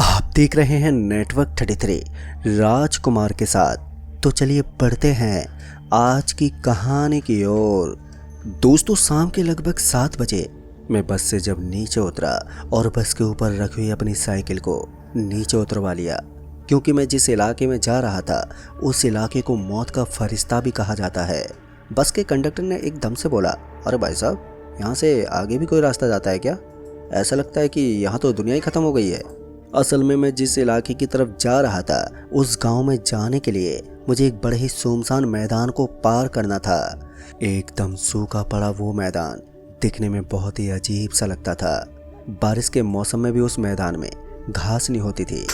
आप देख रहे हैं नेटवर्क 33 राजकुमार के साथ। तो चलिए बढ़ते हैं आज की कहानी की ओर। दोस्तों, शाम के लगभग 7 बजे मैं बस से जब नीचे उतरा और बस के ऊपर रखी हुई अपनी साइकिल को नीचे उतरवा लिया, क्योंकि मैं जिस इलाके में जा रहा था उस इलाके को मौत का फरिश्ता भी कहा जाता है। बस के कंडक्टर ने एकदम से बोला, अरे भाई साहब, यहाँ से आगे भी कोई रास्ता जाता है क्या? ऐसा लगता है कि यहाँ तो दुनिया ही खत्म हो गई है। असल में मैं जिस इलाके की तरफ जा रहा था उस गांव में जाने के लिए मुझे एक बड़े ही सुनसान मैदान को पार करना था। एकदम सूखा पड़ा वो मैदान दिखने में बहुत ही अजीब सा लगता था। बारिश के मौसम में भी उस मैदान में घास नहीं होती थी।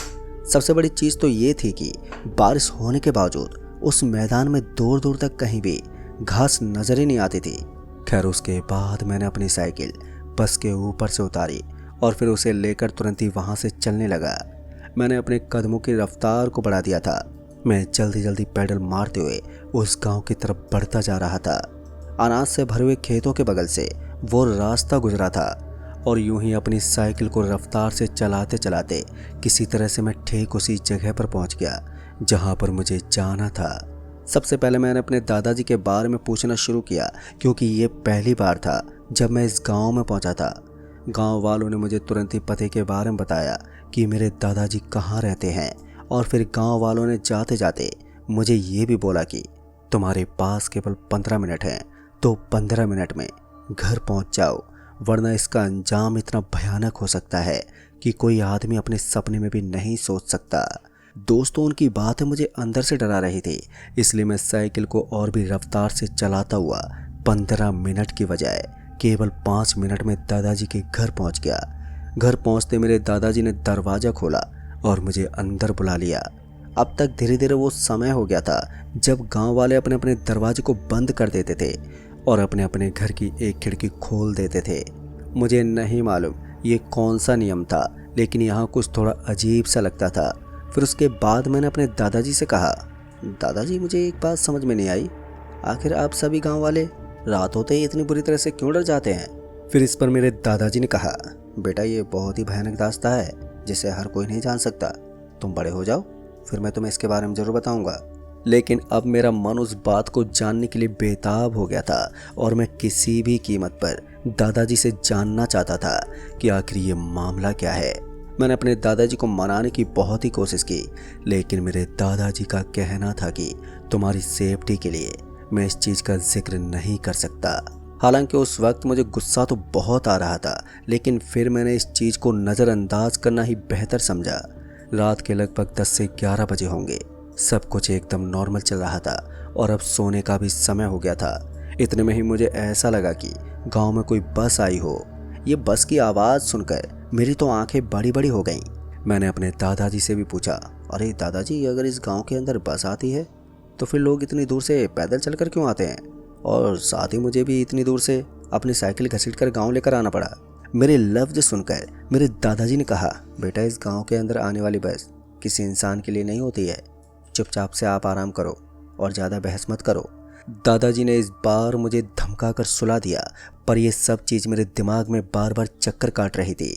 सबसे बड़ी चीज़ तो ये थी कि बारिश होने के बावजूद उस मैदान में दूर दूर तक कहीं भी घास नजर ही नहीं आती थी। खैर, उसके बाद मैंने अपनी साइकिल बस के ऊपर से उतारी और फिर उसे लेकर तुरंत ही वहाँ से चलने लगा। मैंने अपने कदमों की रफ्तार को बढ़ा दिया था। मैं जल्दी जल्दी पैडल मारते हुए उस गांव की तरफ बढ़ता जा रहा था। अनाज से भरे हुए खेतों के बगल से वो रास्ता गुजरा था और यूं ही अपनी साइकिल को रफ्तार से चलाते चलाते किसी तरह से मैं ठीक उसी जगह पर पहुंच गया जहां पर मुझे जाना था। सबसे पहले मैंने अपने दादाजी के बारे में पूछना शुरू किया, क्योंकि ये पहली बार था जब मैं इस गांव में पहुंचा था। गांव वालों ने मुझे तुरंत ही पते के बारे में बताया कि मेरे दादाजी कहाँ रहते हैं, और फिर गांव वालों ने जाते जाते मुझे ये भी बोला कि तुम्हारे पास केवल 15 मिनट हैं, तो 15 मिनट में घर पहुंच जाओ, वरना इसका अंजाम इतना भयानक हो सकता है कि कोई आदमी अपने सपने में भी नहीं सोच सकता। दोस्तों, उनकी बातें मुझे अंदर से डरा रही थी, इसलिए मैं साइकिल को और भी रफ्तार से चलाता हुआ 15 मिनट की बजाय केवल 5 मिनट में दादाजी के घर पहुंच गया। घर पहुंचते मेरे दादाजी ने दरवाज़ा खोला और मुझे अंदर बुला लिया। अब तक धीरे धीरे वो समय हो गया था जब गांव वाले अपने अपने दरवाजे को बंद कर देते थे और अपने अपने घर की एक खिड़की खोल देते थे। मुझे नहीं मालूम ये कौन सा नियम था, लेकिन यहाँ कुछ थोड़ा अजीब सा लगता था। फिर उसके बाद मैंने अपने दादाजी से कहा, दादाजी, मुझे एक बात समझ में नहीं आई, आखिर आप सभी गाँव वाले रात होते ही इतनी बुरी तरह से क्यों डर जाते हैं? फिर इस पर मेरे दादाजी ने कहा, बेटा, ये बहुत ही भयानक दास्ता है जिसे हर कोई नहीं जान सकता। तुम बड़े हो जाओ, फिर मैं तुम्हें इसके बारे में ज़रूर बताऊंगा। लेकिन अब मेरा मन उस बात को जानने के लिए बेताब हो गया था और मैं किसी भी कीमत पर दादाजी से जानना चाहता था कि आखिर ये मामला क्या है। मैंने अपने दादाजी को मनाने की बहुत ही कोशिश की, लेकिन मेरे दादाजी का कहना था कि तुम्हारी सेफ्टी के लिए मैं इस चीज़ का जिक्र नहीं कर सकता। हालांकि उस वक्त मुझे गुस्सा तो बहुत आ रहा था, लेकिन फिर मैंने इस चीज़ को नज़रअंदाज करना ही बेहतर समझा। रात के लगभग 10 से 11 बजे होंगे। सब कुछ एकदम नॉर्मल चल रहा था और अब सोने का भी समय हो गया था। इतने में ही मुझे ऐसा लगा कि गांव में कोई बस आई हो। ये बस की आवाज़ सुनकर मेरी तो आंखें बड़ी बड़ी हो गईं। मैंने अपने दादाजी से भी पूछा, अरे दादाजी, अगर इस गांव के अंदर बस आती है तो फिर लोग इतनी दूर से पैदल चलकर क्यों आते हैं? और साथ ही मुझे भी इतनी दूर से अपनी साइकिल घसीटकर गांव लेकर आना पड़ा। मेरे लफ्ज़ सुनकर मेरे दादाजी ने कहा, बेटा, इस गांव के अंदर आने वाली बस किसी इंसान के लिए नहीं होती है। चुपचाप से आप आराम करो और ज़्यादा बहस मत करो। दादाजी ने इस बार मुझे धमका कर सुला दिया, पर यह सब चीज़ मेरे दिमाग में बार बार चक्कर काट रही थी।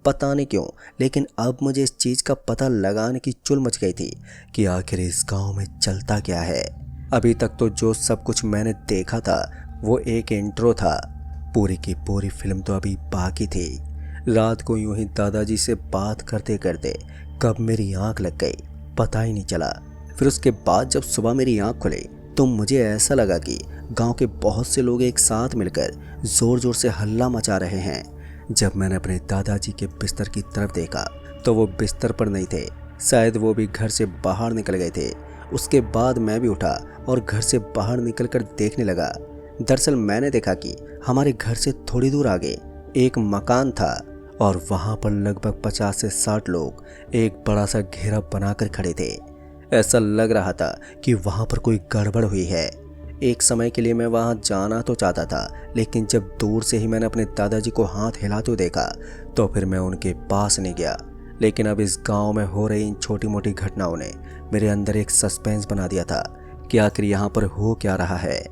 पता नहीं क्यों, लेकिन अब मुझे इस चीज़ का पता लगाने की चुल मच गई थी कि आखिर इस गांव में चलता क्या है। अभी तक तो जो सब कुछ मैंने देखा था वो एक इंट्रो था, पूरी की पूरी फिल्म तो अभी बाकी थी। रात को यूं ही दादाजी से बात करते करते कब मेरी आंख लग गई पता ही नहीं चला। फिर उसके बाद जब सुबह मेरी आंख खुली तो मुझे ऐसा लगा कि गांव के बहुत से लोग एक साथ मिलकर ज़ोर ज़ोर से हल्ला मचा रहे हैं। जब मैंने अपने दादाजी के बिस्तर की तरफ देखा तो वो बिस्तर पर नहीं थे, शायद वो भी घर से बाहर निकल गए थे। उसके बाद मैं भी उठा और घर से बाहर निकलकर देखने लगा। दरअसल मैंने देखा कि हमारे घर से थोड़ी दूर आगे एक मकान था और वहाँ पर लगभग 50 से 60 लोग एक बड़ा सा घेरा बनाकर खड़े थे। ऐसा लग रहा था कि वहाँ पर कोई गड़बड़ हुई है। एक समय के लिए मैं वहाँ जाना तो चाहता था, लेकिन जब दूर से ही मैंने अपने दादाजी को हाथ हिलाते हुए देखा तो फिर मैं उनके पास नहीं गया। लेकिन अब इस गांव में हो रही इन छोटी मोटी घटनाओं ने मेरे अंदर एक सस्पेंस बना दिया था कि आखिर यहाँ पर हो क्या रहा है।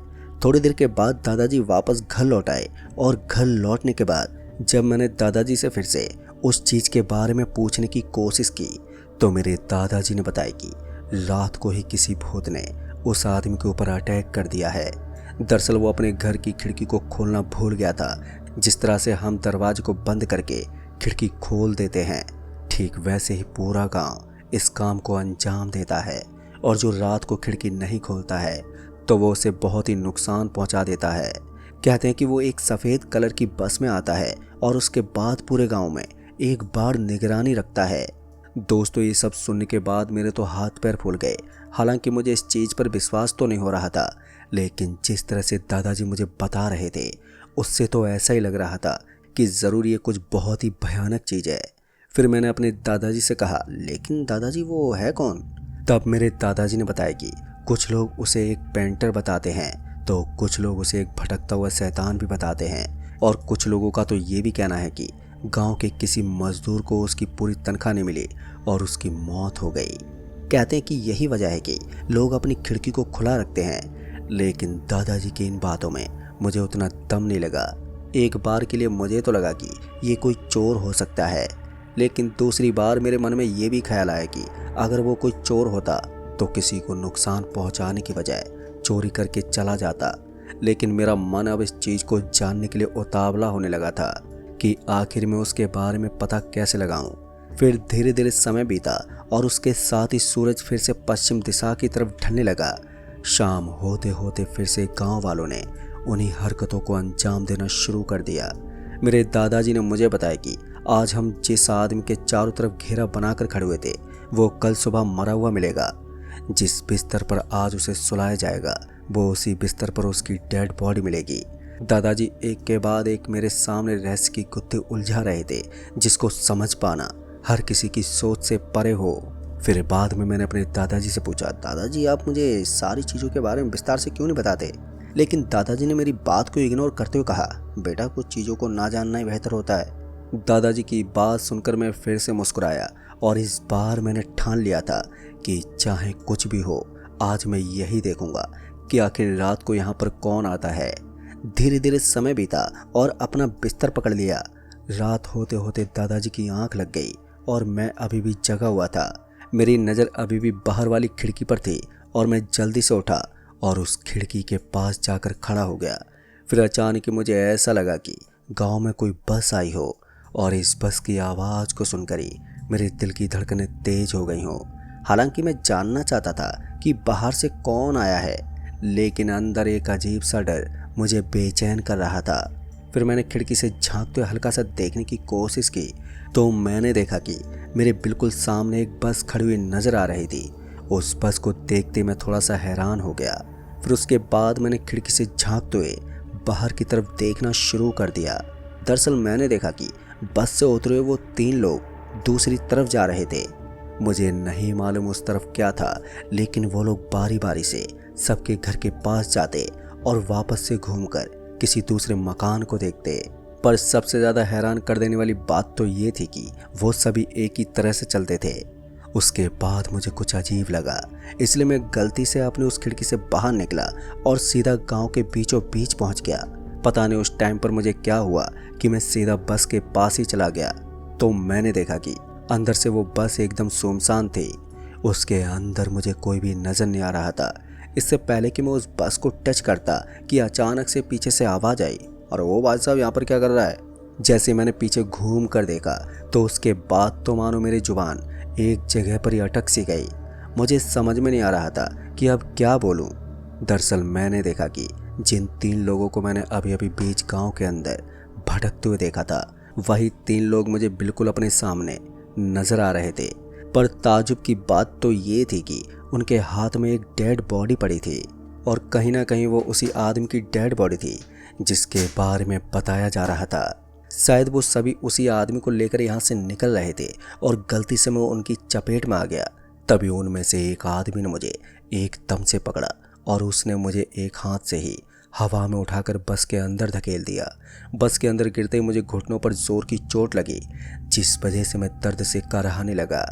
थोड़ी देर के बाद दादाजी वापस घर लौट आए और घर लौटने के बाद जब मैंने दादाजी से फिर से उस चीज़ के बारे में पूछने की कोशिश की तो मेरे दादाजी ने बताया कि रात को ही किसी भूत ने उस आदमी के ऊपर अटैक कर दिया है। दरअसल वो अपने घर की खिड़की को खोलना भूल गया था। जिस तरह से हम दरवाजे को बंद करके खिड़की खोल देते हैं, ठीक वैसे ही पूरा गांव इस काम को अंजाम देता है। और जो रात को खिड़की नहीं खोलता है तो वो उसे बहुत ही नुकसान पहुंचा देता है। कहते हैं कि वो एक सफ़ेद कलर की बस में आता है और उसके बाद पूरे गांव में एक बार निगरानी रखता है। दोस्तों, ये सब सुनने के बाद मेरे तो हाथ पैर फूल गए। हालांकि मुझे इस चीज़ पर विश्वास तो नहीं हो रहा था, लेकिन जिस तरह से दादाजी मुझे बता रहे थे उससे तो ऐसा ही लग रहा था कि ज़रूर ये कुछ बहुत ही भयानक चीज़ है। फिर मैंने अपने दादाजी से कहा, लेकिन दादाजी वो है कौन? तब मेरे दादाजी ने बताया कि कुछ लोग उसे एक पेंटर बताते हैं, तो कुछ लोग उसे एक भटकता हुआ शैतान भी बताते हैं, और कुछ लोगों का तो ये भी कहना है कि गांव के किसी मजदूर को उसकी पूरी तनख्वाह नहीं मिली और उसकी मौत हो गई। कहते हैं कि यही वजह है कि लोग अपनी खिड़की को खुला रखते हैं। लेकिन दादाजी की इन बातों में मुझे उतना दम नहीं लगा। एक बार के लिए मुझे तो लगा कि ये कोई चोर हो सकता है, लेकिन दूसरी बार मेरे मन में ये भी ख्याल आया कि अगर वो कोई चोर होता तो किसी को नुकसान पहुंचाने की बजाय चोरी करके चला जाता। लेकिन मेरा मन अब इस चीज़ को जानने के लिए उतावला होने लगा था कि आखिर में उसके बारे में पता कैसे लगाऊं। फिर धीरे धीरे समय बीता और उसके साथ ही सूरज फिर से पश्चिम दिशा की तरफ ढलने लगा। शाम होते होते फिर से गांव वालों ने उन्हीं हरकतों को अंजाम देना शुरू कर दिया। मेरे दादाजी ने मुझे बताया कि आज हम जिस आदमी के चारों तरफ घेरा बनाकर खड़े हुए थे वो कल सुबह मरा हुआ मिलेगा। जिस बिस्तर पर आज उसे सुलाया जाएगा वो उसी बिस्तर पर उसकी डेड बॉडी मिलेगी। दादाजी एक के बाद एक मेरे सामने रहस्य की गुत्थी उलझा रहे थे, जिसको समझ पाना हर किसी की सोच से परे हो। फिर बाद में मैंने अपने दादाजी से पूछा, दादाजी आप मुझे सारी चीज़ों के बारे में विस्तार से क्यों नहीं बताते? लेकिन दादाजी ने मेरी बात को इग्नोर करते हुए कहा, बेटा कुछ चीज़ों को ना जानना ही बेहतर होता है। दादाजी की बात सुनकर मैं फिर से मुस्कुराया और इस बार मैंने ठान लिया था कि चाहे कुछ भी हो आज मैं यही देखूंगा कि आखिर रात को यहाँ पर कौन आता है। धीरे धीरे समय बीता और अपना बिस्तर पकड़ लिया। रात होते होते दादाजी की आंख लग गई और मैं अभी भी जगा हुआ था। मेरी नज़र अभी भी बाहर वाली खिड़की पर थी और मैं जल्दी से उठा और उस खिड़की के पास जाकर खड़ा हो गया। फिर अचानक मुझे ऐसा लगा कि गांव में कोई बस आई हो और इस बस की आवाज़ को सुनकर ही मेरे दिल की धड़कनें तेज हो गई हों। हालांकि मैं जानना चाहता था कि बाहर से कौन आया है, लेकिन अंदर एक अजीब सा डर मुझे बेचैन कर रहा था। फिर मैंने खिड़की से झांकते हुए हल्का सा देखने की कोशिश की तो मैंने देखा कि मेरे बिल्कुल सामने एक बस खड़ी हुई नज़र आ रही थी। उस बस को देखते मैं थोड़ा सा हैरान हो गया। फिर उसके बाद मैंने खिड़की से झांकते हुए बाहर की तरफ देखना शुरू कर दिया। दरअसल मैंने देखा कि बस से उतरे हुए वो 3 लोग दूसरी तरफ जा रहे थे। मुझे नहीं मालूम उस तरफ क्या था, लेकिन वो लोग बारी बारी से सबके घर के पास जाते और वापस से घूमकर किसी दूसरे मकान को देखते। पर सबसे ज़्यादा हैरान कर देने वाली बात तो ये थी कि वो सभी एक ही तरह से चलते थे। उसके बाद मुझे कुछ अजीब लगा, इसलिए मैं गलती से अपनी उस खिड़की से बाहर निकला और सीधा गांव के बीचों बीच पहुंच गया। पता नहीं उस टाइम पर मुझे क्या हुआ कि मैं सीधा बस के पास ही चला गया तो मैंने देखा कि अंदर से वो बस एकदम सुनसान थी। उसके अंदर मुझे कोई भी नज़र नहीं आ रहा था। इससे पहले कि मैं उस बस को टच करता कि अचानक से पीछे से आवाज़ आई, और वो भाई साहब यहाँ पर क्या कर रहा है? जैसे मैंने पीछे घूम कर देखा तो उसके बाद तो मानो मेरी जुबान एक जगह पर ही अटक सी गई। मुझे समझ में नहीं आ रहा था कि अब क्या बोलूं। दरअसल मैंने देखा कि जिन 3 लोगों को मैंने अभी अभी बीच गांव के अंदर भटकते हुए देखा था, वही 3 लोग मुझे बिल्कुल अपने सामने नजर आ रहे थे। पर ताजुब की बात तो ये थी कि उनके हाथ में एक डेड बॉडी पड़ी थी, और कहीं ना कहीं वो उसी आदमी की डेड बॉडी थी जिसके बारे में बताया जा रहा था। शायद वो सभी उसी आदमी को लेकर यहाँ से निकल रहे थे और गलती से मैं उनकी चपेट में आ गया। तभी उनमें से एक आदमी ने मुझे एकदम से पकड़ा और उसने मुझे एक हाथ से ही हवा में उठाकर बस के अंदर धकेल दिया। बस के अंदर गिरते ही मुझे घुटनों पर जोर की चोट लगी, जिस वजह से मैं दर्द से कराहने लगा।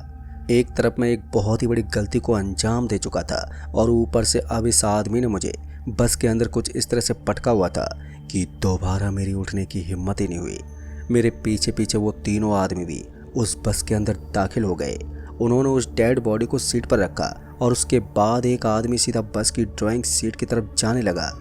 एक तरफ मैं एक बहुत ही बड़ी गलती को अंजाम दे चुका था और ऊपर से अब इस आदमी ने मुझे बस के अंदर कुछ इस तरह से पटका हुआ था कि दोबारा मेरी उठने की हिम्मत ही नहीं हुई। मेरे पीछे पीछे वो तीनों आदमी भी उस बस के अंदर दाखिल हो गए। उन्होंने उस डेड बॉडी को सीट पर रखा और उसके बाद एक आदमी सीधा बस की ड्राइंग सीट की तरफ जाने लगा।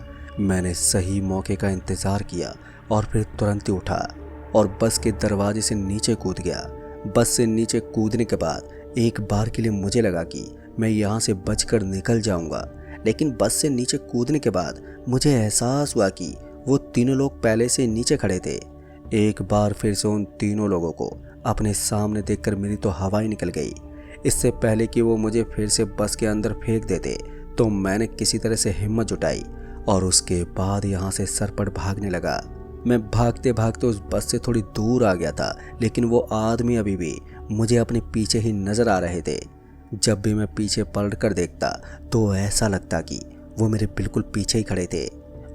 मैंने सही मौके का इंतज़ार किया और फिर तुरंत ही उठा और बस के दरवाजे से नीचे कूद गया। बस से नीचे कूदने के बाद एक बार के लिए मुझे लगा कि मैं यहाँ से बचकर निकल जाऊँगा, लेकिन बस से नीचे कूदने के बाद मुझे एहसास हुआ कि वो तीनों लोग पहले से नीचे खड़े थे। एक बार फिर से उन तीनों लोगों को अपने सामने देखकर मेरी तो हवा ही निकल गई। इससे पहले कि वो मुझे फिर से बस के अंदर फेंक देते तो मैंने किसी तरह से हिम्मत जुटाई और उसके बाद यहाँ से सरपट भागने लगा। मैं भागते भागते उस बस से थोड़ी दूर आ गया था, लेकिन वो आदमी अभी भी मुझे अपने पीछे ही नजर आ रहे थे। जब भी मैं पीछे पलट कर देखता तो ऐसा लगता कि वो मेरे बिल्कुल पीछे ही खड़े थे।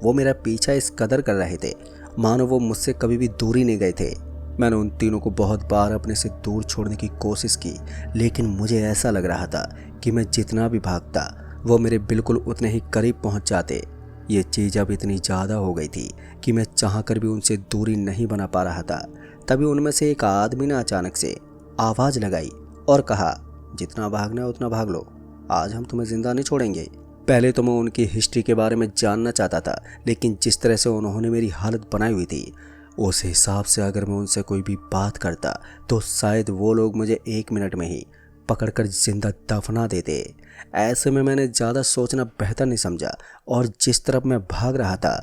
वो मेरा पीछा इस कदर कर रहे थे मानो वो मुझसे कभी भी दूर ही नहीं गए थे। मैंने उन तीनों को बहुत बार अपने से दूर छोड़ने की कोशिश की, लेकिन मुझे ऐसा लग रहा था कि मैं जितना भी भागता वो मेरे बिल्कुल उतने ही करीब पहुंच जाते। ये चीज़ अब इतनी ज़्यादा हो गई थी कि मैं चाहकर भी उनसे दूरी नहीं बना पा रहा था। तभी उनमें से एक आदमी ने अचानक से आवाज़ लगाई और कहा, जितना भागना है उतना भाग लो, आज हम तुम्हें जिंदा नहीं छोड़ेंगे। पहले तो मैं उनकी हिस्ट्री के बारे में जानना चाहता था, लेकिन जिस तरह से उन्होंने मेरी हालत बनाई हुई थी उस हिसाब से अगर मैं उनसे कोई भी बात करता तो शायद वो लोग मुझे 1 मिनट में ही पकड़कर जिंदा दफना देते। ऐसे में मैंने ज़्यादा सोचना बेहतर नहीं समझा और जिस तरफ मैं भाग रहा था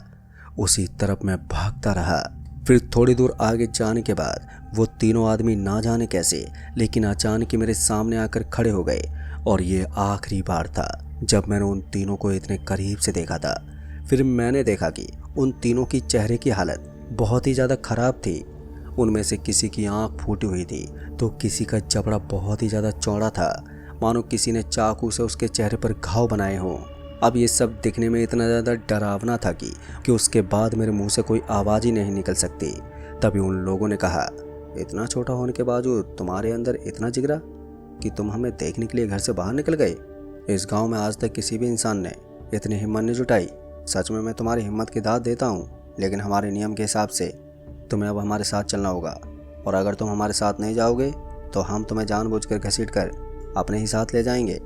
उसी तरफ मैं भागता रहा। फिर थोड़ी दूर आगे जाने के बाद वो तीनों आदमी ना जाने कैसे लेकिन अचानक ही मेरे सामने आकर खड़े हो गए और ये आखिरी बार था जब मैंने उन तीनों को इतने करीब से देखा था। फिर मैंने देखा कि उन तीनों की चेहरे की हालत बहुत ही ज़्यादा ख़राब थी। उनमें से किसी की आंख फूटी हुई थी तो किसी का जबड़ा बहुत ही ज़्यादा चौड़ा था, मानो किसी ने चाकू से उसके चेहरे पर घाव बनाए हों। अब ये सब दिखने में इतना ज़्यादा डरावना था कि उसके बाद मेरे मुंह से कोई आवाज़ ही नहीं निकल सकती। तभी उन लोगों ने कहा, इतना छोटा होने के बावजूद तुम्हारे अंदर इतना जिगरा कि तुम हमें देखने के लिए घर से बाहर निकल गए। इस गांव में आज तक किसी भी इंसान ने इतनी हिम्मत नहीं जुटाई। सच में मैं तुम्हारी हिम्मत की दाद देता हूँ, लेकिन हमारे नियम के हिसाब से तुम्हें अब हमारे साथ चलना होगा और अगर तुम हमारे साथ नहीं जाओगे तो हम तुम्हें जानबूझकर घसीटकर अपने ही साथ ले जाएंगे।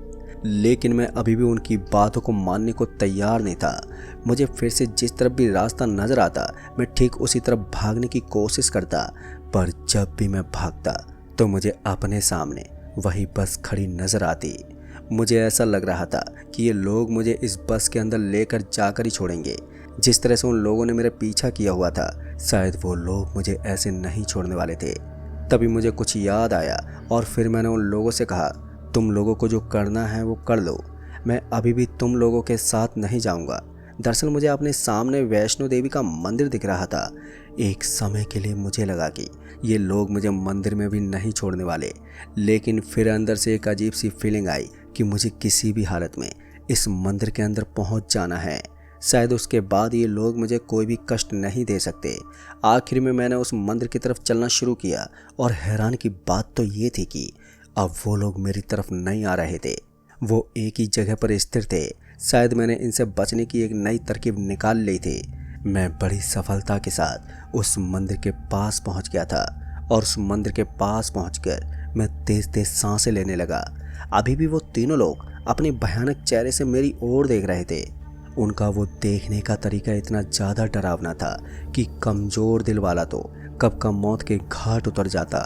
लेकिन मैं अभी भी उनकी बातों को मानने को तैयार नहीं था। मुझे फिर से जिस तरफ भी रास्ता नज़र आता मैं ठीक उसी तरफ भागने की कोशिश करता, पर जब भी मैं भागता तो मुझे अपने सामने वही बस खड़ी नज़र आती। मुझे ऐसा लग रहा था कि ये लोग मुझे इस बस के अंदर लेकर जाकर ही छोड़ेंगे। जिस तरह से उन लोगों ने मेरा पीछा किया हुआ था शायद वो लोग मुझे ऐसे नहीं छोड़ने वाले थे। तभी मुझे कुछ याद आया और फिर मैंने उन लोगों से कहा, तुम लोगों को जो करना है वो कर लो, मैं अभी भी तुम लोगों के साथ नहीं जाऊंगा। दरअसल मुझे अपने सामने वैष्णो देवी का मंदिर दिख रहा था। एक समय के लिए मुझे लगा कि ये लोग मुझे मंदिर में भी नहीं छोड़ने वाले, लेकिन फिर अंदर से एक अजीब सी फीलिंग आई कि मुझे किसी भी हालत में इस मंदिर के अंदर पहुंच जाना है। शायद उसके बाद ये लोग मुझे कोई भी कष्ट नहीं दे सकते। आखिर में मैंने उस मंदिर की तरफ चलना शुरू किया और हैरान की बात तो ये थी कि अब वो लोग मेरी तरफ नहीं आ रहे थे, वो एक ही जगह पर स्थिर थे। शायद मैंने इनसे बचने की एक नई तरकीब निकाल ली थी। मैं बड़ी सफलता के साथ उस मंदिर के पास पहुंच गया था और उस मंदिर के पास पहुंचकर मैं तेज तेज सांसें लेने लगा। अभी भी वो तीनों लोग अपने भयानक चेहरे से मेरी ओर देख रहे थे। उनका वो देखने का तरीका इतना ज़्यादा डरावना था कि कमज़ोर दिल वाला तो कब का मौत के घाट उतर जाता।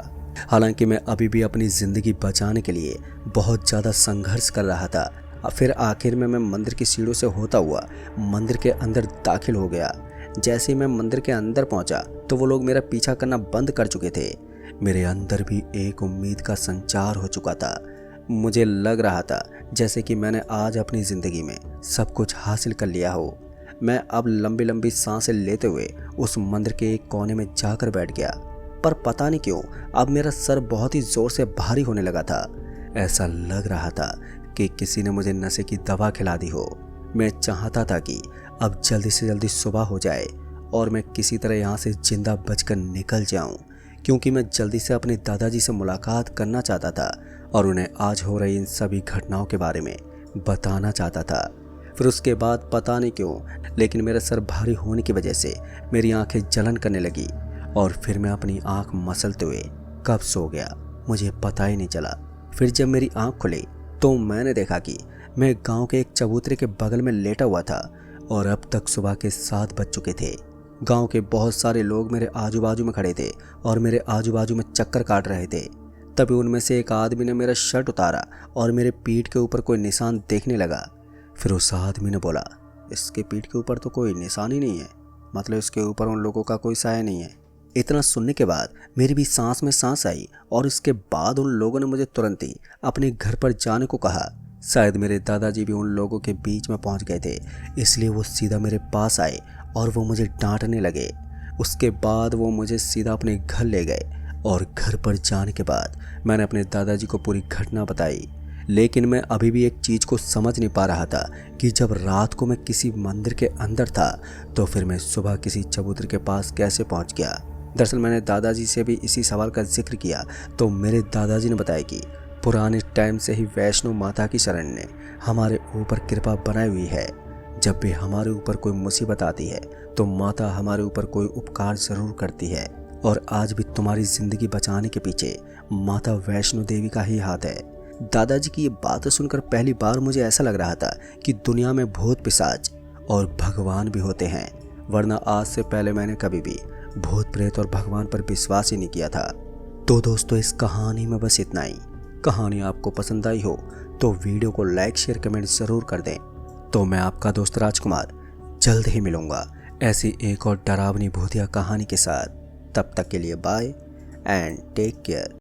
हालांकि मैं अभी भी अपनी ज़िंदगी बचाने के लिए बहुत ज़्यादा संघर्ष कर रहा था। फिर आखिर में मैं मंदिर की सीढ़ियों से होता हुआ मंदिर के अंदर दाखिल हो गया। जैसे ही मैं मंदिर के अंदर पहुंचा तो वो लोग मेरा पीछा करना बंद कर चुके थे। मेरे अंदर भी एक उम्मीद का संचार हो चुका था। मुझे लग रहा था जैसे कि मैंने आज अपनी ज़िंदगी में सब कुछ हासिल कर लिया हो। मैं अब लंबी लंबी सांसें लेते हुए उस मंदिर के एक कोने में जाकर बैठ गया, पर पता नहीं क्यों अब मेरा सर बहुत ही ज़ोर से भारी होने लगा था। ऐसा लग रहा था कि किसी ने मुझे नशे की दवा खिला दी हो। मैं चाहता था कि अब जल्दी से जल्दी सुबह हो जाए और मैं किसी तरह यहाँ से जिंदा बचकर निकल जाऊँ, क्योंकि मैं जल्दी से अपने दादाजी से मुलाकात करना चाहता था और उन्हें आज हो रही इन सभी घटनाओं के बारे में बताना चाहता था। फिर उसके बाद पता नहीं क्यों लेकिन मेरा सर भारी होने की वजह से मेरी आंखें जलन करने लगी और फिर मैं अपनी आंख मसलते हुए कब सो गया मुझे पता ही नहीं चला। फिर जब मेरी आंख खुली तो मैंने देखा कि मैं गांव के एक चबूतरे के बगल में लेटा हुआ था और अब तक सुबह के 7 बज चुके थे। गांव के बहुत सारे लोग मेरे आजू बाजू में खड़े थे और मेरे आजू बाजू में चक्कर काट रहे थे। तभी उनमें से एक आदमी ने मेरा शर्ट उतारा और मेरे पीठ के ऊपर कोई निशान देखने लगा। फिर उस आदमी ने बोला, इसके पीठ के ऊपर तो कोई निशान ही नहीं है, मतलब इसके ऊपर उन लोगों का कोई साया नहीं है। इतना सुनने के बाद मेरी भी सांस में सांस आई और इसके बाद उन लोगों ने मुझे तुरंत ही अपने घर पर जाने को कहा। शायद मेरे दादाजी भी उन लोगों के बीच में पहुंच गए थे, इसलिए वो सीधा मेरे पास आए और वो मुझे डांटने लगे। उसके बाद वो मुझे सीधा अपने घर ले गए और घर पर जाने के बाद मैंने अपने दादाजी को पूरी घटना बताई। लेकिन मैं अभी भी एक चीज़ को समझ नहीं पा रहा था कि जब रात को मैं किसी मंदिर के अंदर था तो फिर मैं सुबह किसी चबूतरे के पास कैसे पहुंच गया। दरअसल मैंने दादाजी से भी इसी सवाल का जिक्र किया तो मेरे दादाजी ने बताया कि पुराने टाइम से ही वैष्णो माता की शरण ने हमारे ऊपर कृपा बनाई हुई है। जब भी हमारे ऊपर कोई मुसीबत आती है तो माता हमारे ऊपर कोई उपकार ज़रूर करती है और आज भी तुम्हारी ज़िंदगी बचाने के पीछे माता वैष्णो देवी का ही हाथ है। दादाजी की ये बातें सुनकर पहली बार मुझे ऐसा लग रहा था कि दुनिया में भूत पिशाच और भगवान भी होते हैं, वरना आज से पहले मैंने कभी भी भूत प्रेत और भगवान पर विश्वास ही नहीं किया था। तो दोस्तों इस कहानी में बस इतना ही। कहानी आपको पसंद आई हो तो वीडियो को लाइक शेयर कमेंट ज़रूर कर दें। तो मैं आपका दोस्त राजकुमार जल्द ही मिलूंगा ऐसी एक और डरावनी भूतिया कहानी के साथ। तब तक के लिए बाय एंड टेक केयर।